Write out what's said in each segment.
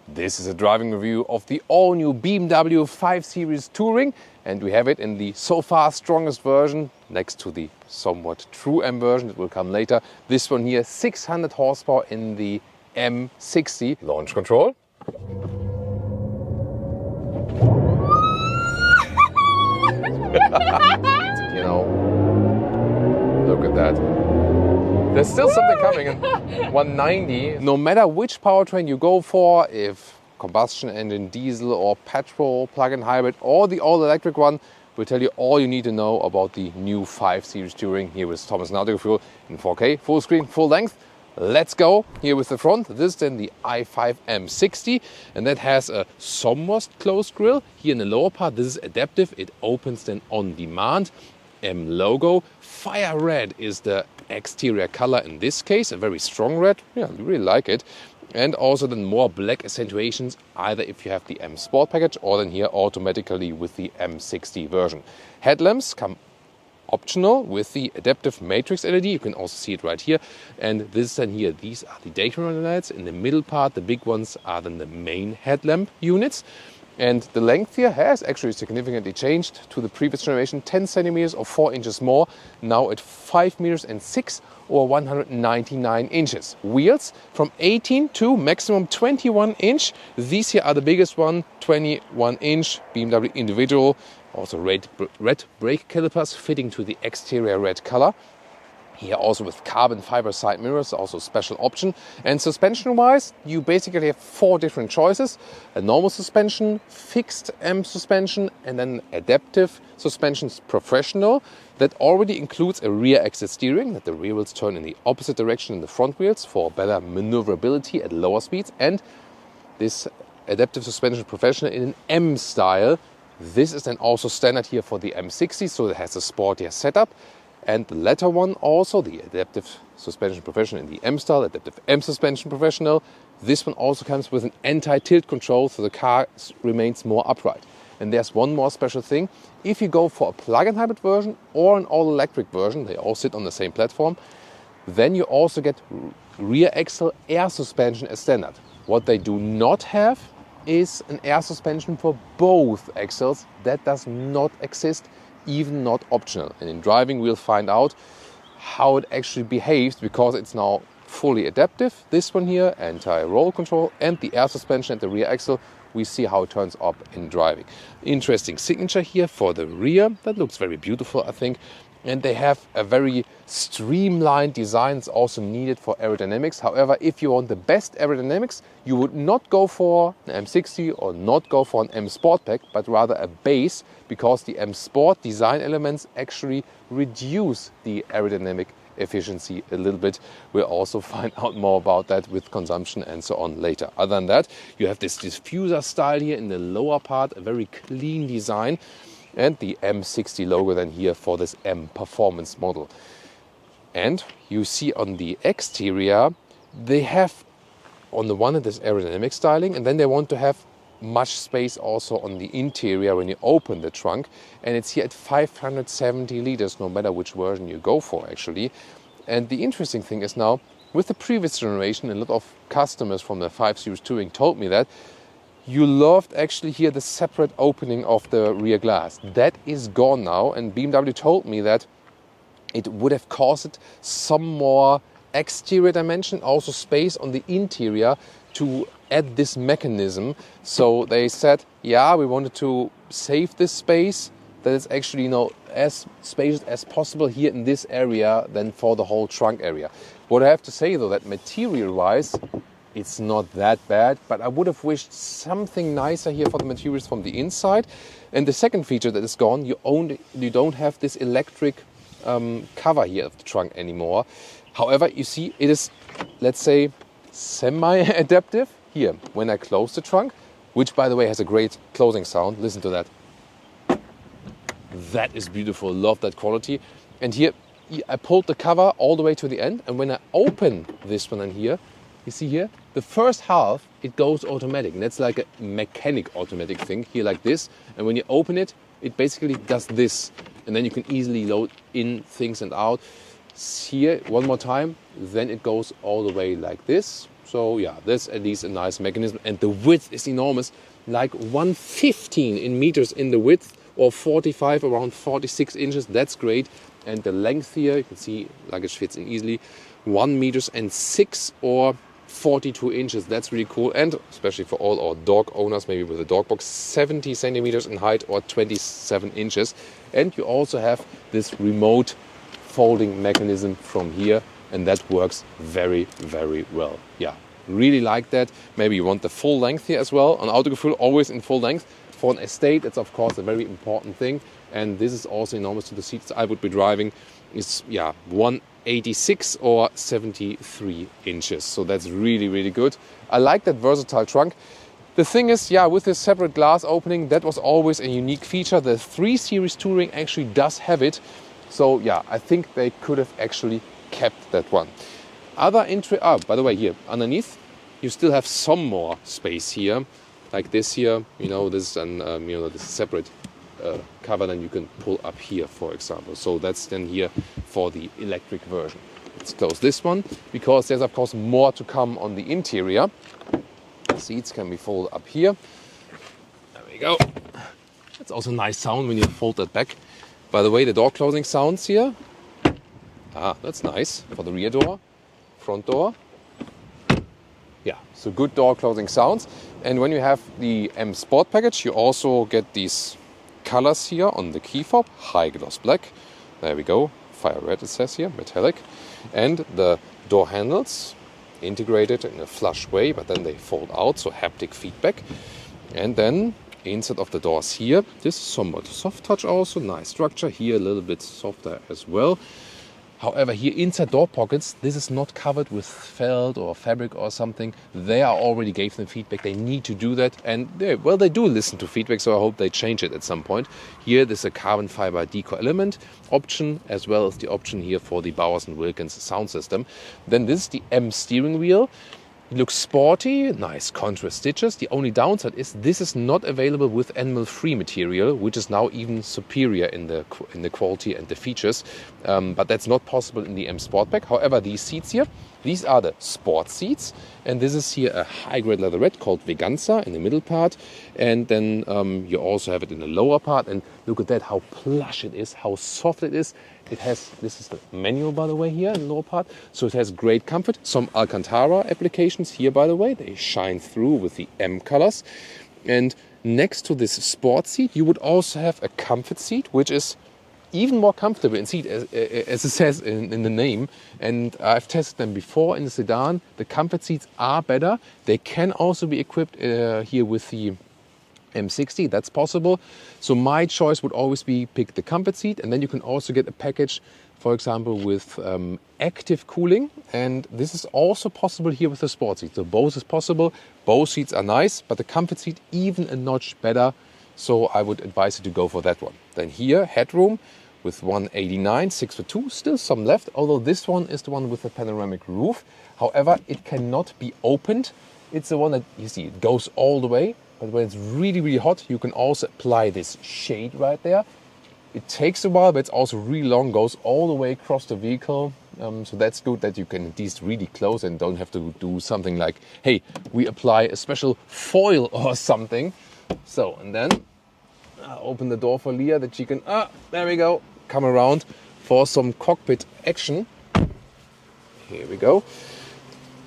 This is a driving review of the all-new BMW 5 Series Touring, and we have it in the so far strongest version next to the somewhat true M version that will come later. This one here, 600 horsepower in the M60. Launch control. You know, look at that. There's still something coming in 190. No matter which powertrain you go for, if combustion engine, diesel or petrol, plug-in hybrid or the all-electric one, will tell you all you need to know about the new 5 Series Touring here with Thomas and Autogefuehl in 4K, full screen, full length. Let's go. Here with the front, this is then the i5 M60, and that has a somewhat closed grille. Here in the lower part, this is adaptive. It opens then on demand. M logo. Fire red is the exterior color in this case, a very strong red. Yeah, I really like it. And also then more black accentuations, either if you have the M Sport package or then here automatically with the M60 version. Headlamps come optional with the adaptive matrix LED. You can also see it right here. And this then here, these are the daytime running lights. In the middle part, the big ones are then the main headlamp units. And the length here has actually significantly changed to the previous generation, 10 centimeters or 4 inches more, now at 5 meters and 6 or 199 inches. Wheels from 18 to maximum 21 inch. These here are the biggest one, 21 inch BMW individual. Also red brake calipers fitting to the exterior red color. Here also with carbon fiber side mirrors, also special option. And suspension-wise, you basically have 4 different choices. A normal suspension, fixed M suspension, and then adaptive suspensions professional. That already includes a rear axis steering, that the rear wheels turn in the opposite direction than the front wheels for better maneuverability at lower speeds. And this adaptive suspension professional in an M style. This is then also standard here for the M60, so it has a sportier setup. And the latter one also, the Adaptive Suspension Professional in the M style, Adaptive M Suspension Professional. This one also comes with an anti-tilt control, so the car remains more upright. And there's one more special thing. If you go for a plug-in hybrid version or an all-electric version, they all sit on the same platform, then you also get rear axle air suspension as standard. What they do not have is an air suspension for both axles. That does not exist, even not optional. And in driving we'll find out how it actually behaves, because it's now fully adaptive. This one here, anti-roll control, and the air suspension at the rear axle. We see how it turns up in driving. Interesting signature here for the rear. That looks very beautiful, I think. And they have a very streamlined design. It's also needed for aerodynamics. However, if you want the best aerodynamics, you would not go for an M60 or not go for an M Sport pack, but rather a base, because the M Sport design elements actually reduce the aerodynamic efficiency a little bit. We'll also find out more about that with consumption and so on later. Other than that, you have this diffuser style here in the lower part, a very clean design. And the M60 logo then here for this M Performance model. And you see on the exterior, they have on the one hand this aerodynamic styling, and then they want to have much space also on the interior when you open the trunk. And it's here at 570 liters, no matter which version you go for actually. And the interesting thing is now, with the previous generation, a lot of customers from the 5 Series Touring told me that you loved actually here the separate opening of the rear glass. That is gone now, and BMW told me that it would have caused some more exterior dimension, also space on the interior to add this mechanism. So they said, yeah, we wanted to save this space, that it's actually, you know, as spacious as possible here in this area than for the whole trunk area. What I have to say though, that material-wise, it's not that bad, but I would have wished something nicer here for the materials from the inside. And the second feature that is gone, you don't have this electric cover here of the trunk anymore. However, you see it is, let's say, semi-adaptive here when I close the trunk, which by the way has a great closing sound. Listen to that. That is beautiful, love that quality. And here I pulled the cover all the way to the end, and when I open this one in here, you see here, the first half, it goes automatic. And that's like a mechanic automatic thing here like this. And when you open it, it basically does this. And then you can easily load in things and out. Here, one more time, then it goes all the way like this. So yeah, that's at least a nice mechanism. And the width is enormous, like 115 in meters in the width, or 45, around 46 inches. That's great. And the length here, you can see luggage fits in easily, 1 meters and 6 or 42 inches. That's really cool. And especially for all our dog owners, maybe with a dog box, 70 centimeters in height or 27 inches. And you also have this remote folding mechanism from here, and that works very, very well. Yeah, really like that. Maybe you want the full length here as well. On Autogefuehl, always in full length. For an estate, it's of course a very important thing. And this is also enormous. To the seats I would be driving is 186 or 73 inches. So that's really, really good. I like that versatile trunk. The thing is, with this separate glass opening, that was always a unique feature. The 3 Series Touring actually does have it. So I think they could have actually kept that one. By the way, here underneath, you still have some more space here, like this here. This is an this is separate cover, then you can pull up here, for example. So that's then here for the electric version. Let's close this one, because there's of course more to come on the interior. The seats can be folded up here. There we go. That's also a nice sound when you fold that back. By the way, the door closing sounds here. That's nice for the rear door, front door. Yeah, so good door closing sounds. And when you have the M Sport package, you also get these colors here on the key fob. High gloss black. There we go. Fire red, it says here, metallic. And the door handles integrated in a flush way, but then they fold out, so haptic feedback. And then inside of the doors here, this is somewhat soft touch also. Nice structure. Here a little bit softer as well. However, here inside door pockets, this is not covered with felt or fabric or something. They already gave them feedback. They need to do that. And they do listen to feedback, so I hope they change it at some point. Here, there's a carbon fiber deco element option, as well as the option here for the Bowers & Wilkins sound system. Then this is the M steering wheel. It looks sporty, nice contrast stitches. The only downside is this is not available with animal-free material, which is now even superior in the quality and the features. But that's not possible in the M Sportback. However, these seats here, these are the sport seats. And this is here a high-grade leatherette called Veganza in the middle part. And then you also have it in the lower part. And look at that, how plush it is, how soft it is. This is the manual, by the way, here in the lower part. So it has great comfort. Some Alcantara applications here, by the way. They shine through with the M colors. And next to this sport seat, you would also have a comfort seat, which is even more comfortable in seat, as it says in the name. And I've tested them before in the sedan. The comfort seats are better. They can also be equipped here with the M60, that's possible. So my choice would always be pick the comfort seat, and then you can also get a package, for example, with active cooling. And this is also possible here with the sport seat. So both is possible. Both seats are nice, but the comfort seat even a notch better. So I would advise you to go for that one. Then here, headroom with 189, 6'2", still some left. Although this one is the one with the panoramic roof. However, it cannot be opened. It's the one that you see, it goes all the way. But when it's really, really hot, you can also apply this shade right there. It takes a while, but it's also really long, goes all the way across the vehicle. So that's good that you can at least really close and don't have to do something like, hey, we apply a special foil or something. So, and then open the door for Leah that she can, there we go, come around for some cockpit action. Here we go.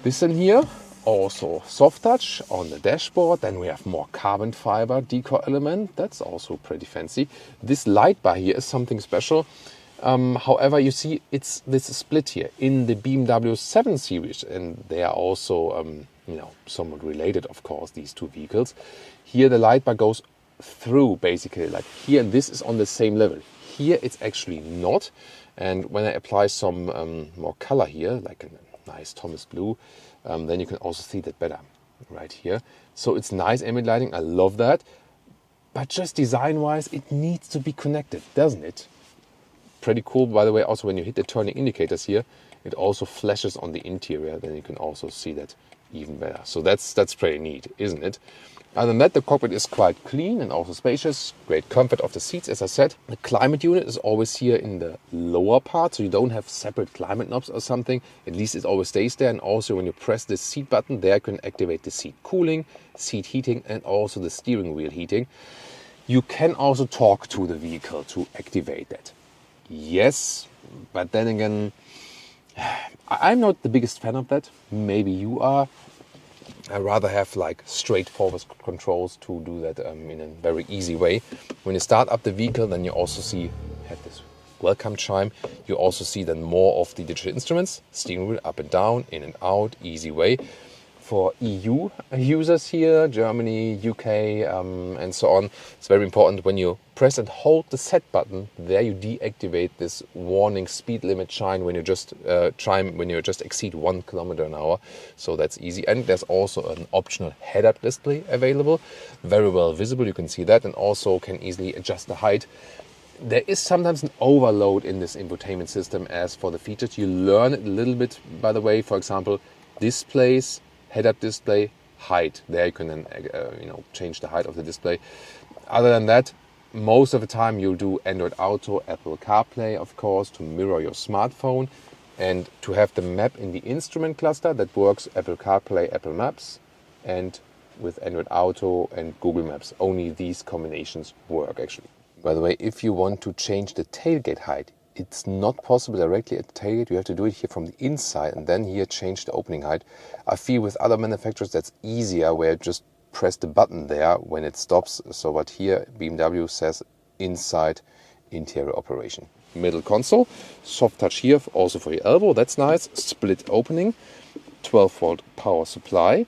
This in here. Also soft touch on the dashboard. Then we have more carbon fiber decor element. That's also pretty fancy. This light bar here is something special. However, you see this split here in the BMW 7 Series, and they are also somewhat related, of course, these two vehicles. Here the light bar goes through, basically, like here, and this is on the same level. Here it's actually not. And when I apply some more color here, like a nice Thomas blue, then you can also see that better right here. So it's nice ambient lighting. I love that. But just design-wise, it needs to be connected, doesn't it? Pretty cool, by the way. Also, when you hit the turning indicators here, it also flashes on the interior. Then you can also see that even better. So that's pretty neat, isn't it? Other than that, the cockpit is quite clean and also spacious. Great comfort of the seats, as I said. The climate unit is always here in the lower part, so you don't have separate climate knobs or something. At least it always stays there. And also when you press the seat button, there you can activate the seat cooling, seat heating, and also the steering wheel heating. You can also talk to the vehicle to activate that. Yes, but then again, I'm not the biggest fan of that. Maybe you are. I rather have like straightforward controls to do that in a very easy way. When you start up the vehicle, then you also see, have this welcome chime. You also see then more of the digital instruments, steering wheel up and down, in and out, easy way. For EU users here, Germany, UK, and so on, it's very important when you press and hold the set button, there you deactivate this warning speed limit chime when you just exceed 1 km/h. So that's easy. And there's also an optional head-up display available, very well visible. You can see that, and also can easily adjust the height. There is sometimes an overload in this infotainment system as for the features. You learn it a little bit, by the way. For example, displays. Head-up display, height. There you can then change the height of the display. Other than that, most of the time you'll do Android Auto, Apple CarPlay, of course, to mirror your smartphone, and to have the map in the instrument cluster that works Apple CarPlay, Apple Maps, and with Android Auto and Google Maps. Only these combinations work actually. By the way, if you want to change the tailgate height, it's not possible directly at the tailgate. You have to do it here from the inside and then here change the opening height. I feel with other manufacturers that's easier, where you just press the button there when it stops. So but here BMW says inside interior operation. Middle console, soft touch here also for your elbow. That's nice. Split opening, 12-volt power supply.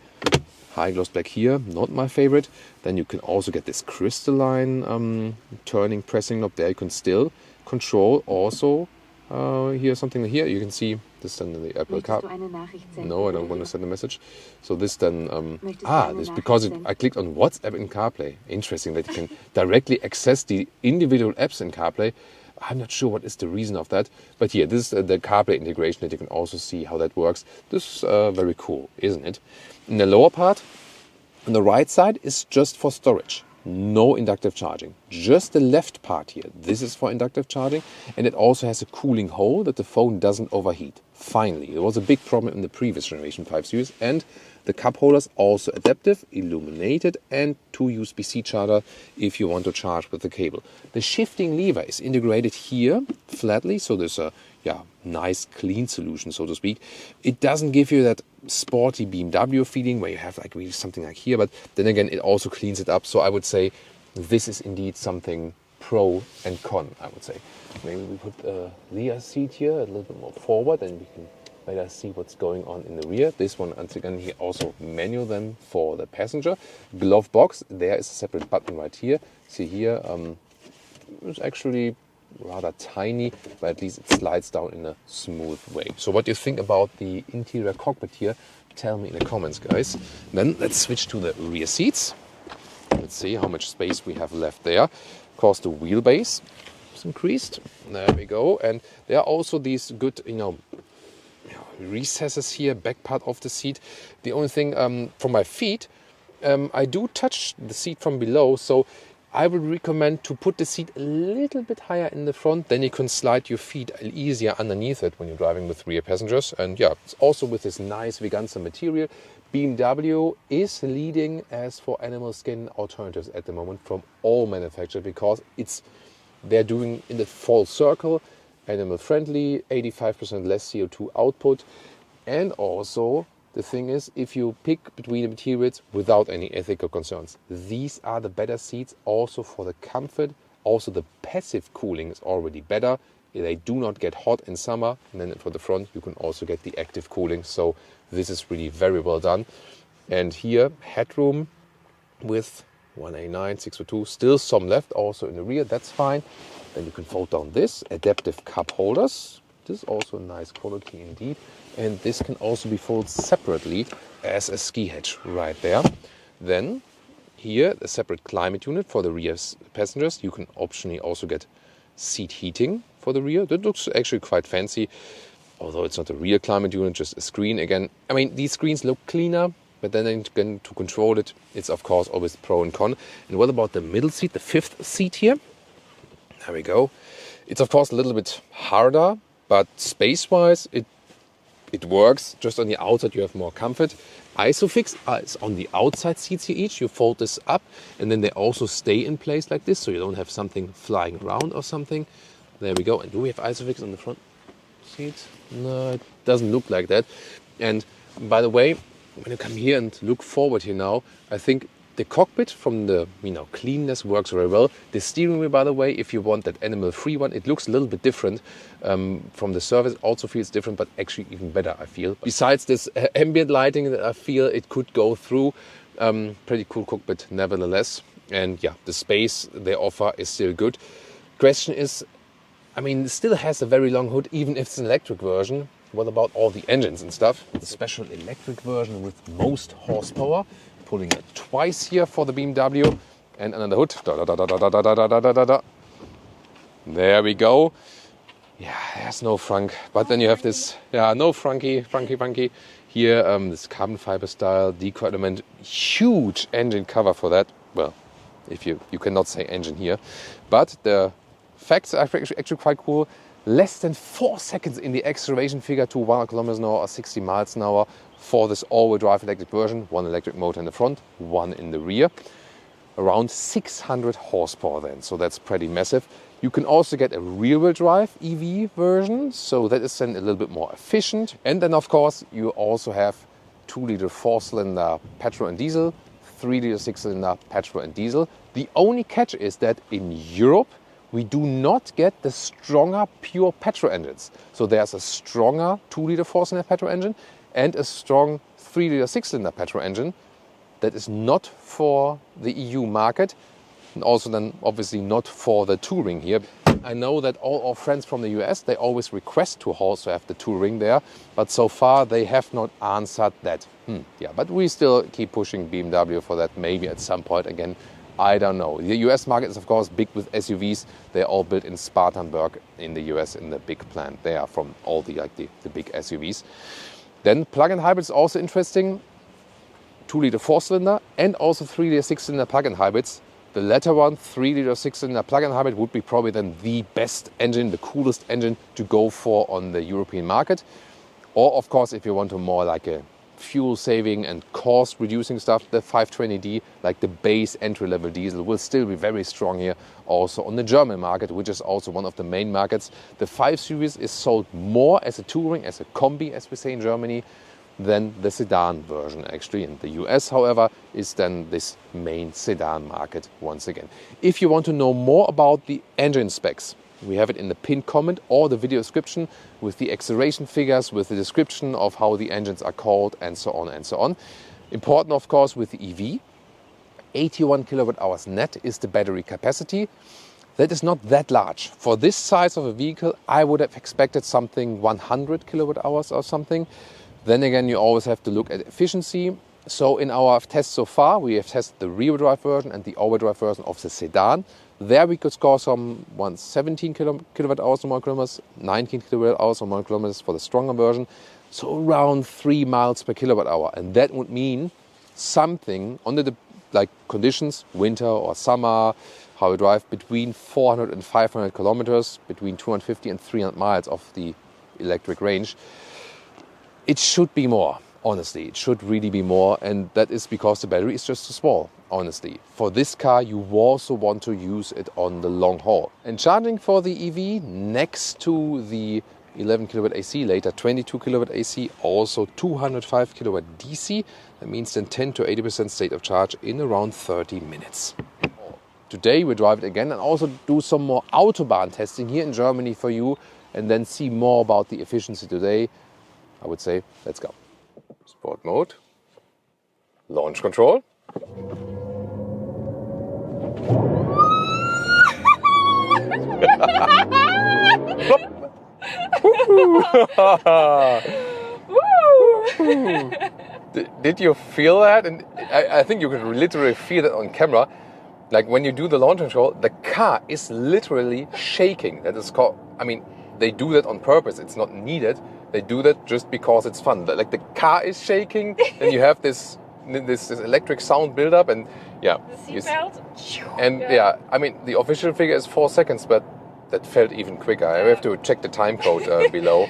High gloss black here, not my favorite. Then you can also get this crystalline turning pressing knob. There you can still control also here something here. You can see this then in the Apple Car. No, I don't want to send a message. So this then this because I clicked on WhatsApp in CarPlay. Interesting that you can directly access the individual apps in CarPlay. I'm not sure what is the reason of that, but here this is the CarPlay integration that you can also see how that works. This is very cool, isn't it? In the lower part, on the right side, is just for storage. No inductive charging. Just the left part here. This is for inductive charging, and it also has a cooling hole that the phone doesn't overheat. Finally, it was a big problem in the previous generation 5 Series, and the cup holders also adaptive, illuminated, and 2 USB-C charger if you want to charge with the cable. The shifting lever is integrated here flatly, so there's a nice clean solution, so to speak. It doesn't give you that sporty BMW feeling where you have like really something like here, but then again it also cleans it up. So I would say this is indeed something pro and con, I would say. Maybe we put a rear seat here a little bit more forward and we can better see what's going on in the rear. This one, once again, here also manual then for the passenger. Glove box, there is a separate button right here. See here, it's actually rather tiny, but at least it slides down in a smooth way. So what do you think about the interior cockpit here? Tell me in the comments, guys. Then let's switch to the rear seats. Let's see how much space we have left there. Of course, the wheelbase is increased. There we go. And there are also these good, recesses here, back part of the seat. The only thing for my feet, I do touch the seat from below, so I would recommend to put the seat a little bit higher in the front, then you can slide your feet easier underneath it when you're driving with rear passengers. And yeah, it's also with this nice Veganza material. BMW is leading as for animal skin alternatives at the moment from all manufacturers, because they're doing in the full circle, animal friendly, 85% less CO2 output, and also the thing is, if you pick between the materials without any ethical concerns, these are the better seats also for the comfort. Also the passive cooling is already better. They do not get hot in summer. And then for the front, you can also get the active cooling. So this is really very well done. And here, headroom with 189, 602, still some left also in the rear. That's fine. Then you can fold down this, adaptive cup holders. This is also a nice quality indeed. And this can also be folded separately as a ski hatch right there. Then here, a separate climate unit for the rear passengers. You can optionally also get seat heating for the rear. That looks actually quite fancy. although it's not a real climate unit, just a screen. Again, I mean, these screens look cleaner, but then again, to control it, it's of course always pro and con. And what about the middle seat, the 5th seat here? There we go. It's of course a little bit harder, but space-wise, it works. Just on the outside, you have more comfort. Isofix is on the outside seats here each. You fold this up, and then they also stay in place like this, so you don't have something flying around or something. There we go. And do we have Isofix on the front seats? No, it doesn't look like that. And by the way, when you come here and look forward here now, I think the cockpit from the cleanness works very well. The steering wheel, by the way, if you want that animal-free one, it looks a little bit different from the surface. Also feels different, but actually even better, I feel. Besides this ambient lighting that I feel it could go through, pretty cool cockpit nevertheless. And yeah, the space they offer is still good. Question is, I mean, it still has a very long hood, even if it's an electric version. What about all the engines and stuff? The special electric version with most horsepower. Pulling it twice here for the BMW. And under the hood. There we go. Yeah, there's no frunk. But then you have this, no frunky. Here, this carbon fiber style deco element. Huge engine cover for that. Well, if you cannot say engine here. But the facts are actually quite cool. Less than 4 seconds in the acceleration figure to 100 kilometers an hour or 60 miles an hour for this all-wheel drive electric version. One electric motor in the front, one in the rear. Around 600 horsepower then, so that's pretty massive. You can also get a rear-wheel drive EV version, so that is then a little bit more efficient. And then of course you also have 2-liter 4-cylinder petrol and diesel, 3-liter 6-cylinder petrol and diesel. The only catch is that in Europe we do not get the stronger pure petrol engines. So there's a stronger 2-liter 4-cylinder petrol engine and a strong 3-liter 6-cylinder petrol engine that is not for the EU market, and also then obviously not for the touring here. I know that all our friends from the US, they always request to also have the touring there, but so far they have not answered that. But we still keep pushing BMW for that, maybe at some point again. I don't know. The US market is of course big with SUVs. They're all built in Spartanburg in the US in the big plant there from all the big SUVs. Then plug-in hybrid is also interesting. 2-liter 4-cylinder and also 3-liter 6-cylinder plug-in hybrids. The latter one, 3-liter 6-cylinder plug-in hybrid, would be probably then the best engine, the coolest engine to go for on the European market. Or of course, if you want to more like a fuel saving and cost reducing stuff, the 520D, like the base entry level diesel, will still be very strong here also on the German market, which is also one of the main markets. The 5 Series is sold more as a touring, as a combi, as we say in Germany, than the sedan version actually. In the US, however, is then this main sedan market once again. If you want to know more about the engine specs, we have it in the pinned comment or the video description with the acceleration figures, with the description of how the engines are called, and so on and so on. Important, of course, with the EV, 81 kilowatt hours net is the battery capacity. That is not that large. For this size of a vehicle, I would have expected something 100 kilowatt hours or something. Then again, you always have to look at efficiency. So in our tests so far, we have tested the rear-wheel drive version and the all-wheel drive version of the sedan. There we could score some 17 kilowatt hours or more kilometers, 19 kilowatt hours or more kilometers for the stronger version. So around 3 miles per kilowatt hour. And that would mean something under the conditions, winter or summer, how we drive between 400 and 500 kilometers, between 250 and 300 miles of the electric range. It should be more. Honestly, it should really be more, and that is because the battery is just too small, honestly. For this car, you also want to use it on the long haul. And charging for the EV next to the 11 kilowatt AC, later 22 kilowatt AC, also 205 kilowatt DC. That means then 10 to 80% state of charge in around 30 minutes. Today we drive it again and also do some more Autobahn testing here in Germany for you, and then see more about the efficiency today. I would say, let's go. Sport mode, launch control. Did you feel that? And I think you could literally feel it on camera. Like when you do the launch control, the car is literally shaking. That is called, I mean, they do that on purpose. It's not needed. they do that just because it's fun. Like the car is shaking, and you have this electric sound build-up, and yeah. The seatbelt. And yeah, I mean, the official figure is 4 seconds, but that felt even quicker. I have to check the time code below.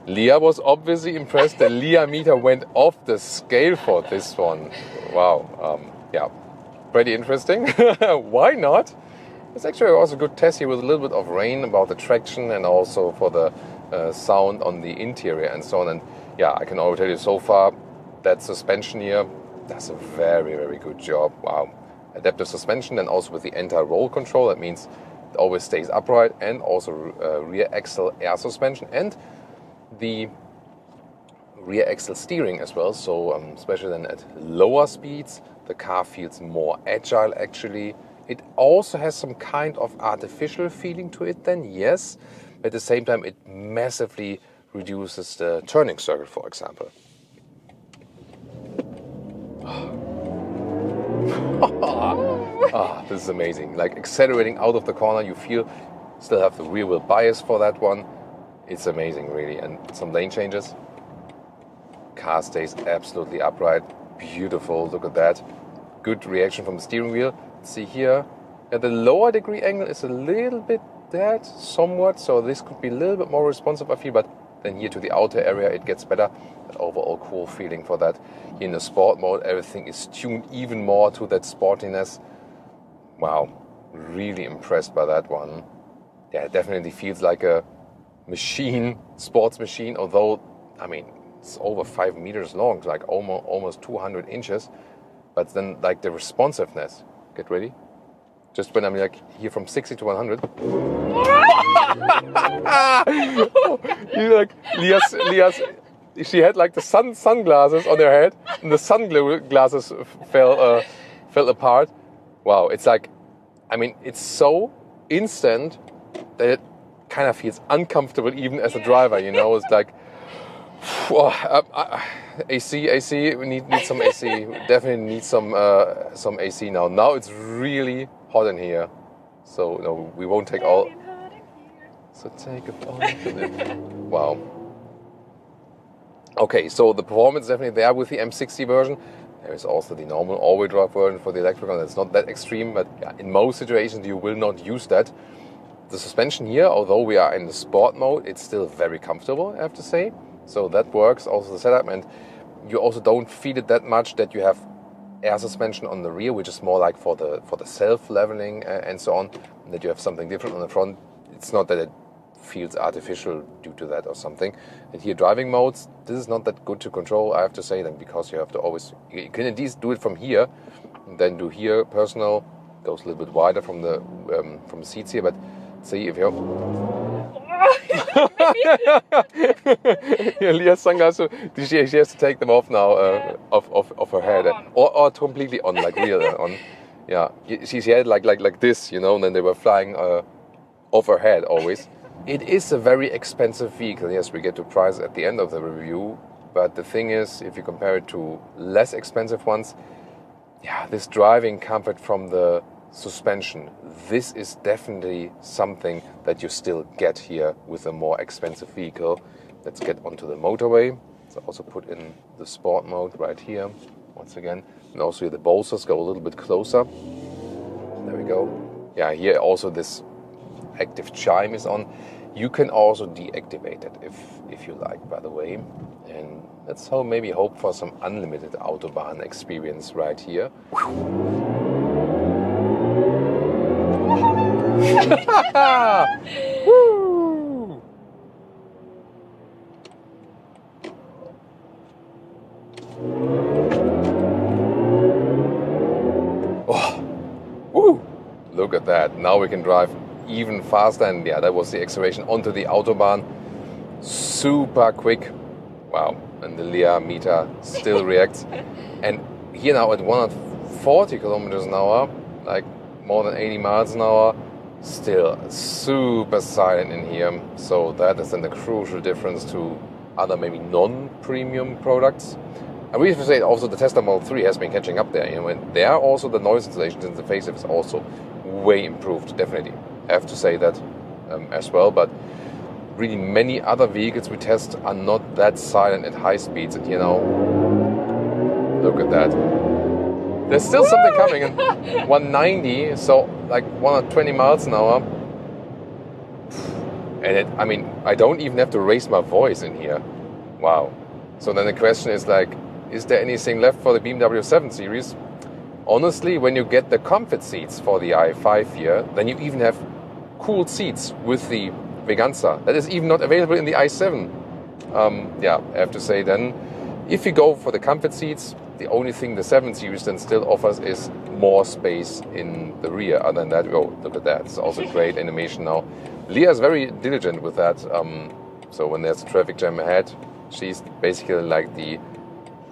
Leah was obviously impressed. The Leah meter went off the scale for this one. Wow. Yeah, pretty interesting. Why not? It's actually also a good test here with a little bit of rain about the traction and also for the sound on the interior and so on. And yeah, I can already tell you so far that suspension here does a very, very good job. Wow. Adaptive suspension, and also with the anti-roll control. That means it always stays upright, and also rear axle air suspension and the rear axle steering as well. So especially then at lower speeds, the car feels more agile actually. It also has some kind of artificial feeling to it then, yes. At the same time, it massively reduces the turning circle, for example. This is amazing. Like accelerating out of the corner, you feel still have the rear wheel bias for that one. It's amazing, really. And some lane changes. Car stays absolutely upright. Beautiful. Look at that. Good reaction from the steering wheel. See here, the lower degree angle is a little bit dead, somewhat. So this could be a little bit more responsive, I feel. But then here to the outer area, it gets better. But overall, cool feeling for that. Here in the sport mode, everything is tuned even more to that sportiness. Wow, really impressed by that one. Yeah, it definitely feels like a machine, sports machine, although, I mean, it's over 5 meters long, it's like almost 200 inches. But then, like, the responsiveness, get ready? Just when I'm like here from 60 to 100. You like, Leah's, she had like the sunglasses on her head, and the sunglasses fell apart. Wow, it's like, I mean, it's so instant that it kind of feels uncomfortable even as a driver, you know. It's like, AC, we need some AC. We definitely need some AC now. Now it's really hot in here, so no, we won't take all. So take a photo. Wow. Okay, so the performance is definitely there with the M60 version. There is also the normal all-wheel drive version for the electric one. It's not that extreme, but yeah, in most situations you will not use that. The suspension here, although we are in the sport mode, it's still very comfortable, I have to say. So that works, also the setup, and you also don't feel it that much that you have air suspension on the rear, which is more like for the self-leveling and so on, and that you have something different on the front. It's not that it feels artificial due to that or something. And here driving modes, this is not that good to control, I have to say, then, because you have to always, you can at least do it from here, and then do here personal, goes a little bit wider from the seats here, but see if you're yeah, Leah's sunglasses, she has to take them off now, off her head, or completely on, like real on. Yeah, she had like this, you know, and then they were flying off her head always. It is a very expensive vehicle. Yes, we get to price at the end of the review, but the thing is, if you compare it to less expensive ones, yeah, this driving comfort from the suspension, this is definitely something that you still get here with a more expensive vehicle. Let's get onto the motorway. So also put in the sport mode right here, once again. And also here the bolsters go a little bit closer. There we go. Yeah, here also this active chime is on. You can also deactivate it if you like, by the way. And let's maybe hope for some unlimited Autobahn experience right here. Woo! Oh, woo! Look at that. Now we can drive even faster, and yeah, that was the acceleration onto the Autobahn. Super quick. Wow. And the Leah meter still reacts. And here now at 140 kilometers an hour, like more than 80 miles an hour, still super silent in here. So that is then the crucial difference to other maybe non-premium products. And we have to say also the Tesla Model 3 has been catching up there. You know, and there also the noise installation in the facelift is also way improved, definitely. I have to say that as well. But really many other vehicles we test are not that silent at high speeds. And look at that. There's still something coming in 190, so like 120 miles an hour. And I don't even have to raise my voice in here. Wow. So then the question is like, is there anything left for the BMW 7 Series? Honestly, when you get the comfort seats for the i5 here, then you even have cooled seats with the Veganza. That is even not available in the i7. I have to say then, if you go for the comfort seats, the only thing the 7 Series then still offers is more space in the rear. Other than that, oh, look at that. It's also great animation now. Leah is very diligent with that. So when there's a traffic jam ahead, she's basically like the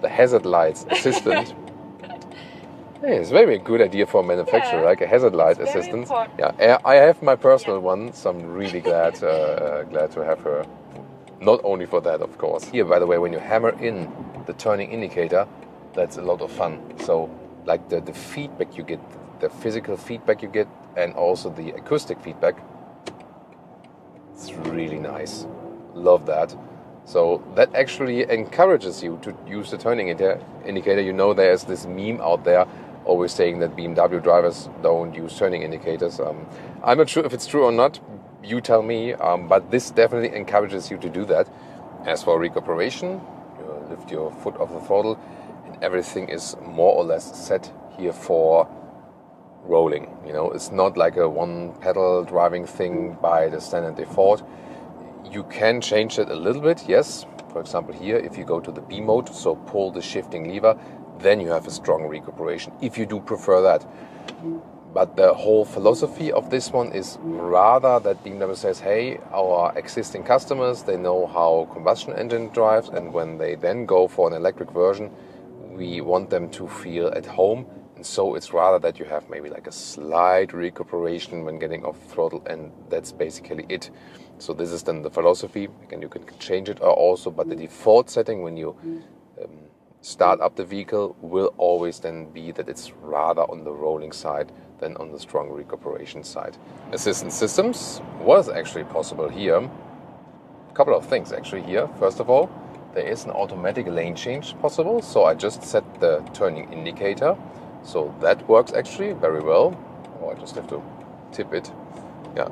hazard lights assistant. Hey, it's a very good idea for a manufacturer, like a hazard light assistant. Yeah, I have my personal one, so I'm really glad to have her. Not only for that, of course. Here, by the way, when you hammer in the turning indicator, that's a lot of fun. So, like the feedback you get, the physical feedback you get, and also the acoustic feedback, it's really nice. Love that. So that actually encourages you to use the turning indicator. You know, there's this meme out there always saying that BMW drivers don't use turning indicators. I'm not sure if it's true or not. You tell me. But this definitely encourages you to do that. As for recuperation, you lift your foot off the throttle, and everything is more or less set here for rolling. You know, it's not like a one-pedal driving thing by the standard default. You can change it a little bit, yes. For example, here, if you go to the B mode, so pull the shifting lever, then you have a strong recuperation, if you do prefer that. But the whole philosophy of this one is rather that BMW says, hey, our existing customers, they know how combustion engine drives, and when they then go for an electric version, we want them to feel at home. And so it's rather that you have maybe like a slight recuperation when getting off throttle, and that's basically it. So this is then the philosophy. Again, you can change it also, but the default setting when you start up the vehicle will always then be that it's rather on the rolling side than on the strong recuperation side. Assistance systems, what is actually possible here? A couple of things actually here. First of all, there is an automatic lane change possible. So I just set the turning indicator. So that works actually very well. Oh, I just have to tip it. Yeah,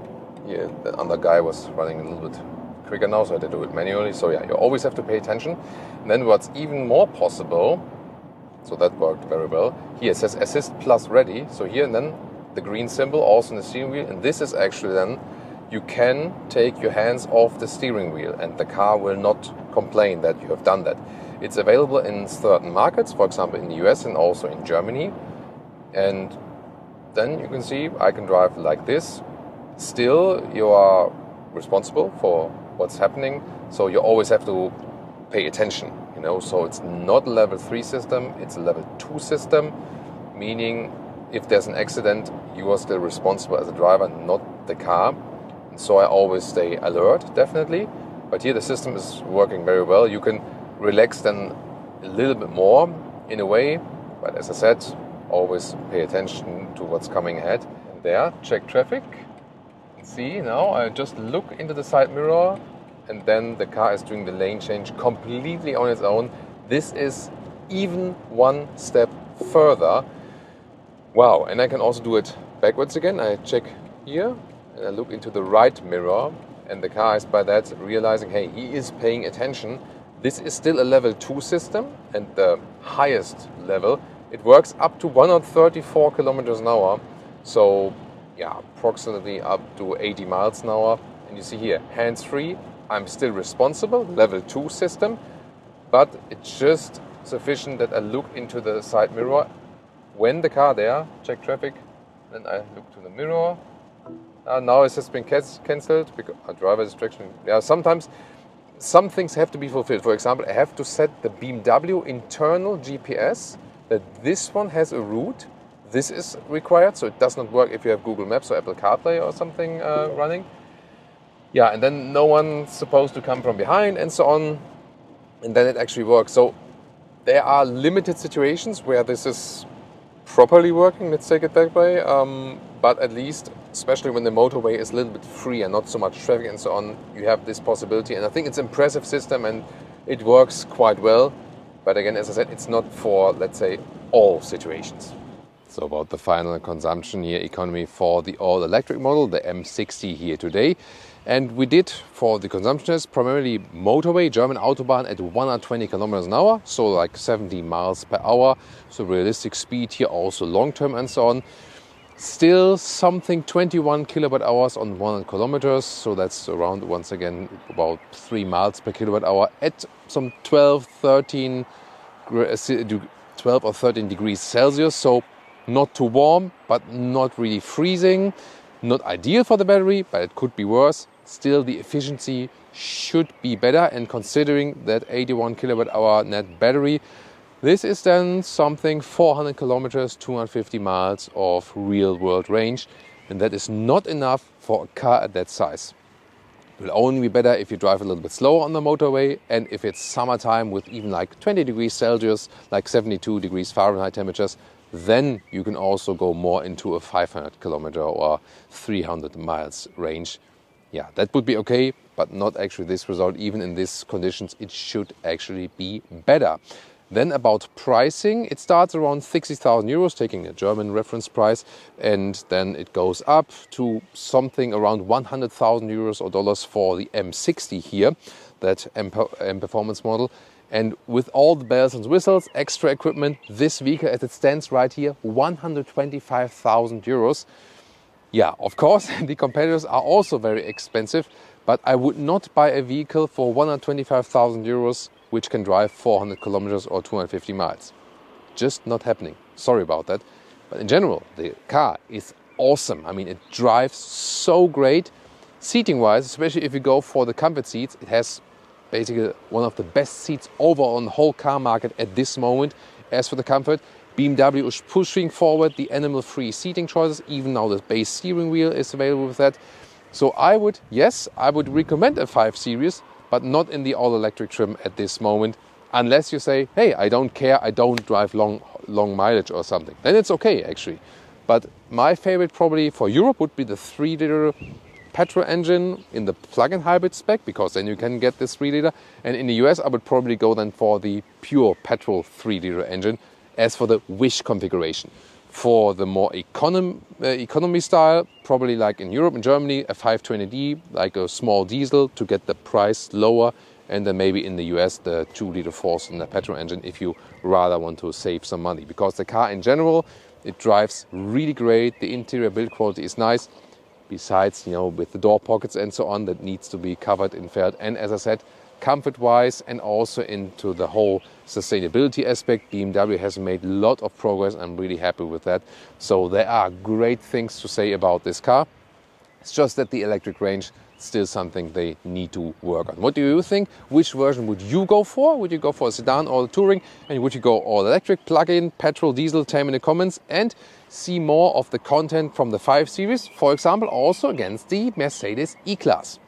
here the other guy was running a little bit quicker now, so I had to do it manually. So yeah, you always have to pay attention. And then what's even more possible, so that worked very well. Here it says assist plus ready. So here and then the green symbol also in the steering wheel. And this is actually then, you can take your hands off the steering wheel and the car will not complain that you have done that. It's available in certain markets, for example in the US and also in Germany. And then you can see I can drive like this. Still, you are responsible for what's happening, so you always have to pay attention, you know. So it's not a level 3 system, it's a level 2 system, meaning if there's an accident, you are still responsible as a driver, not the car. And so I always stay alert, definitely. But here the system is working very well. You can relax then a little bit more in a way, but as I said, always pay attention to what's coming ahead. And there, check traffic. See, now I just look into the side mirror and then the car is doing the lane change completely on its own. This is even one step further. Wow, and I can also do it backwards again. I check here and I look into the right mirror and the car is by that realizing, hey, he is paying attention. This is still a level 2 system, and the highest level, it works up to 134 kilometers an hour. So yeah, approximately up to 80 miles an hour. And you see here, hands-free, I'm still responsible, level 2 system, but it's just sufficient that I look into the side mirror. When the car there, check traffic, then I look to the mirror. Now it has been cancelled because driver distraction. Yeah, sometimes some things have to be fulfilled. For example, I have to set the BMW internal GPS, that this one has a route. This is required, so it does not work if you have Google Maps or Apple CarPlay or something running. Yeah, and then no one's supposed to come from behind and so on, and then it actually works. So there are limited situations where this is properly working, let's take it that way, but at least especially when the motorway is a little bit free and not so much traffic and so on, you have this possibility. And I think it's an impressive system and it works quite well. But again, as I said, it's not for, let's say, all situations. So about the final consumption here, economy for the all-electric model, the M60 here today. And we did, for the consumption test, primarily motorway, German Autobahn at 120 kilometers an hour, so like 70 miles per hour. So realistic speed here, also long-term and so on. Still something 21 kilowatt hours on 100 kilometers. So that's around, once again, about 3 miles per kilowatt hour at some 12 or 13 degrees Celsius. So not too warm, but not really freezing. Not ideal for the battery, but it could be worse. Still, the efficiency should be better. And considering that 81 kilowatt hour net battery, this is then something 400 kilometers, 250 miles of real world range. And that is not enough for a car at that size. It will only be better if you drive a little bit slower on the motorway and if it's summertime with even like 20 degrees Celsius, like 72 degrees Fahrenheit temperatures, then you can also go more into a 500 kilometer or 300 miles range. Yeah, that would be okay, but not actually this result. Even in these conditions, it should actually be better. Then about pricing, it starts around 60,000 euros, taking a German reference price, and then it goes up to something around 100,000 euros or dollars for the M60 here, that M Performance model. And with all the bells and whistles, extra equipment, this vehicle as it stands right here, 125,000 euros. Yeah, of course, the competitors are also very expensive, but I would not buy a vehicle for 125,000 euros which can drive 400 kilometers or 250 miles. Just not happening. Sorry about that. But in general, the car is awesome. I mean, it drives so great. Seating-wise, especially if you go for the comfort seats, it has basically one of the best seats overall on the whole car market at this moment. As for the comfort, BMW is pushing forward the animal-free seating choices. Even now the base steering wheel is available with that. So I would recommend a 5 Series, but not in the all-electric trim at this moment. Unless you say, hey, I don't care, I don't drive long mileage or something. Then it's okay, actually. But my favorite probably for Europe would be the 3-liter petrol engine in the plug-in hybrid spec, because then you can get this 3-liter. And in the US, I would probably go then for the pure petrol 3-liter engine as for the Wish configuration. For the more economy style, probably like in Europe and Germany, a 520D, like a small diesel to get the price lower. And then maybe in the US, the 2-liter 4-cylinder petrol engine if you rather want to save some money. Because the car in general, it drives really great. The interior build quality is nice. Besides, with the door pockets and so on, that needs to be covered in felt. And as I said, comfort-wise and also into the whole sustainability aspect, BMW has made a lot of progress. I'm really happy with that. So there are great things to say about this car. It's just that the electric range is still something they need to work on. What do you think? Which version would you go for? Would you go for a sedan or a touring? And would you go all electric, plug-in, petrol, diesel? Tell me in the comments. And see more of the content from the 5 Series, for example, also against the Mercedes E-Class.